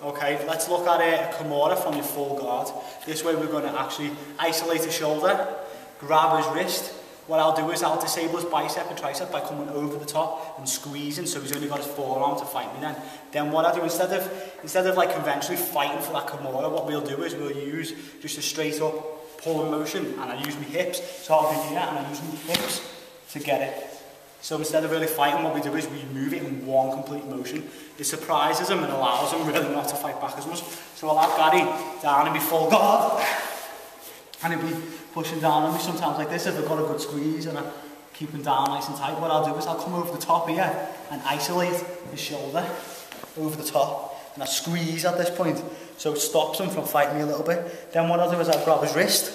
Okay, let's look at a Kimura from your full guard. This way we're going to actually isolate his shoulder, grab his wrist. What I'll do is I'll disable his bicep and tricep by coming over the top and squeezing, so he's only got his forearm to fight me then. Then what I do, instead of like conventionally fighting for that Kimura, what we'll do is we'll use just a straight up pulling motion, and I use my hips. So I'll be here and I use my hips to get it. So instead of really fighting, what we do is we move it in one complete motion. It surprises him and allows him really not to fight back as much. So I'll have Gary down in my full guard, and he'll be pushing down on me sometimes like this if I've got a good squeeze and I keep him down nice and tight. What I'll do is I'll come over the top here and isolate his shoulder over the top, and I squeeze at this point so it stops him from fighting me a little bit. Then what I'll do is I'll grab his wrist,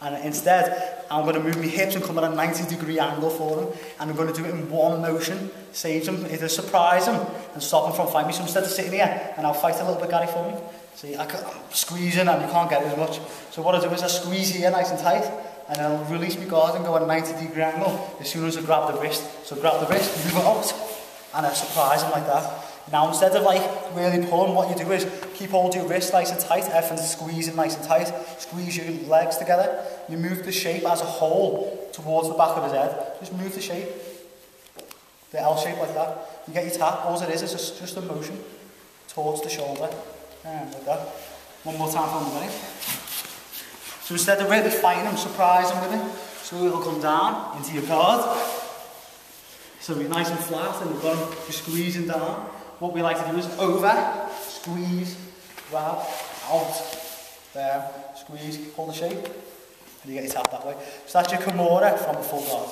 and instead I'm going to move my hips and come at a 90-degree angle for him, and I'm going to do it in one motion. Saves him, it'll surprise him and stop him from fighting me. So instead of sitting here and I'll fight a little bit, Gary, for me. See, I'm squeezing and you can't get it as much. So what I do is I squeeze here nice and tight, and I'll release my guard and go at a 90-degree angle as soon as I grab the wrist. So grab the wrist, move it out, and I surprise him like that. Now instead of like really pulling, what you do is keep holding your wrist nice and tight, everything's squeezing nice and tight, squeeze your legs together, you move the shape as a whole towards the back of his head, just move the shape, the L shape like that, you get your tap, all it is just a motion towards the shoulder, and like that. One more time for a minute. So instead of really fighting him, surprise him with it, so he'll come down into your guard, so he's nice and flat and you've got him squeezing down. What we like to do is over, squeeze, grab, out, there, squeeze, hold the shape, and you get your tap that way. So that's your Kimura from the full guard.